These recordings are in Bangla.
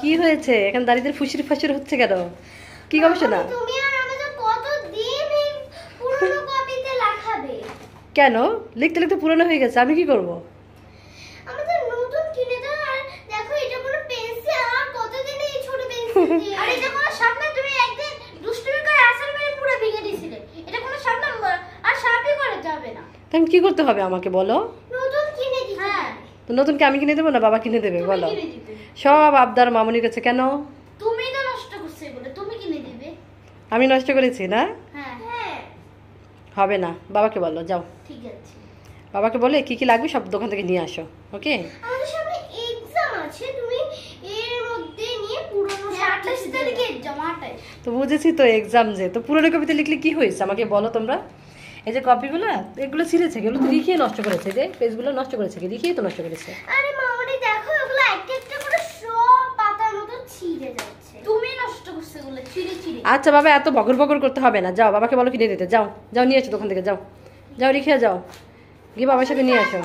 কি হয়েছে এখন দাঁড়িয়ে ফুসির ফাসির হচ্ছে কেন? কি গবেষণা? তুমি আর আমি তো কতদিন এই পুরনো কপিতে লেখাবে। কেন লিখতে লিখতে পুরনো হয়ে গেছে, আমি কি করব? আমাদের নতুন কিনে দাও। আর দেখো এটা কোনো পেন্সিল, আর কতদিন এই ছোট পেন্সিল দিয়ে। আর এটা কোনো স্বপ্ন, তুমি একদিন দুষ্টুমি করে আসল মেরে পুরো ভেঙে দিয়েছিলে। এটা কোনো স্বপ্ন আর শার্পই করা যাবে না। তাহলে কি করতে হবে আমাকে বলো? নতুন কিনে দিতে। হ্যাঁ, তো নতুন কি আমি কিনে দেবো না বাবা কিনে দেবে? বলো। কিনে দিবে। সব আবদার মামুনির কাছে কেন? তুমি তো নষ্ট করছো বলে তুমি কিনে দিবে। আমি নষ্ট করেছি না? হ্যাঁ হ্যাঁ, হবে না, বাবাকে বলো যাও। ঠিক আছে, বাবাকে বলে কি কি লাগবে সব দোকান থেকে নিয়ে আসো। ওকে, আমাদের সামনে এক্সাম আছে, তুমি এর মধ্যে নিয়ে পুরনো 28 তারিখে এক্সাম। 28 তো বুঝেছি তো এক্সাম যে, তো পুরোনো কবিতা লিখলে কি হয়েছে আমাকে বলো তোমরা? এই যে কপিগুলো এগুলো ছিঁড়েছে, এগুলো তো লিখিয়ে নষ্ট করেছে, যে পেজগুলো নষ্ট করেছে, কি লিখিয়ে তো নষ্ট করেছে। আরে মামনি দেখো, এগুলো একটা একটা করে সব পাতার মতো ছিঁড়ে যাচ্ছে। তুমি নষ্ট করছো এগুলো ছিঁড়ে ছিঁড়ে। আচ্ছা বাবা, এত বকর বকর করতে হবে না, যাও বাবাকে বলো কিনে দিতে। যাও যাও নিয়ে আসো দোকান থেকে, যাও যাও রিক্সা যাও, গিয়ে বাবার সাথে নিয়ে আসো।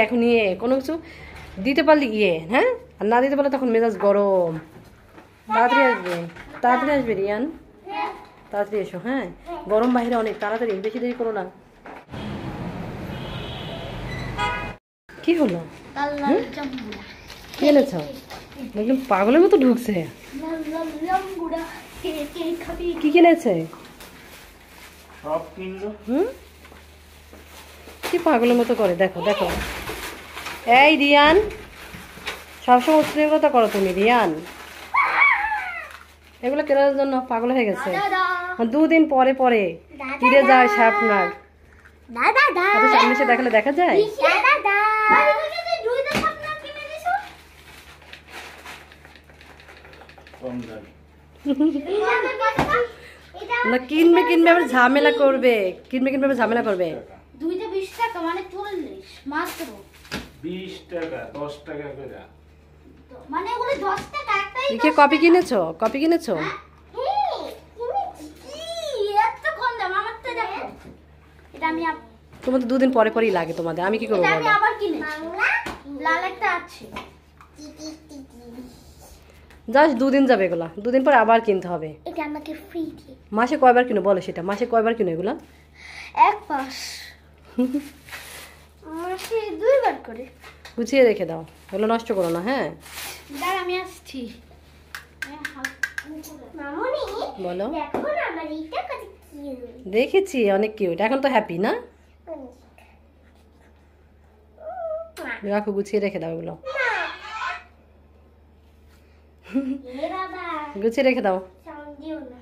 এখন নিয়ে কোনো কিছু দিতে পারলি গিয়ে, হ্যাঁ, আর না দিতে পারলে তখন মেজাজ গরম। তাড়াতাড়ি আসবে, তাড়াতাড়ি আসবে রিয়ান, তাড়াতাড়ি এসো। হ্যাঁ, গরম বাইরে অনেক, তাড়াতাড়ি, বেশি দেরি করো না। কি হলো? কি এনেছ? একদম পাগলের মতো ঢুকছে। কি কিনেছে? কি পাগলের মতো করে, দেখো দেখো। এই রিয়ান, সবসময় উৎসাহিকতা করো তুমি রিয়ান। এগুলো কেনার জন্য পাগল হয়ে গেছে। দুদিন পরে পরে ফিরে যায় সাপনার। সামনে এসে দেখালে দেখা যায়। না কিনবে কিনবে আবার ঝামেলা করবে, কিনবে কিনবে আবার ঝামেলা করবে। দুইটা 20 টাকা মানে 40 মাত্র। 20 টাকা 10 টাকা করে, মানে ওগুলো 10 টাকা একটাই। কি কপি কিনেছো? কপি কিনেছো? এত কম দাম, আমারটা দেখো। এটা আমি তোমার তো দুদিন পরে পরেই লাগে তোমাদের, আমি কি করবো এটা আমি বলো? আবার কিনেছি, লাল একটা আছে। জাস্ট দুদিন যাবে এগুলা, দুদিন পর আবার কিনতে হবে। এটা আমাকে ফ্রি দিয়ে। মাসে কয়বার কিনো বলো সেটা? মাসে কয়বার কিনো এগুলা? এক পাস মাসে 2 বার করে। গুছিয়ে রেখে দাও, এগুলো নষ্ট করো না। হ্যাঁ, দাঁড়া আমি আসছি। মামুনি বলো। দেখো না আমার এটা কত কিউট। দেখেছি, অনেক কিউট। এখন তো হ্যাপি না? রাখো, গুছিয়ে রেখে দাও এগুলো, এ বাবা গুছিয়ে রেখে দাও। সাউন্ড দিও না।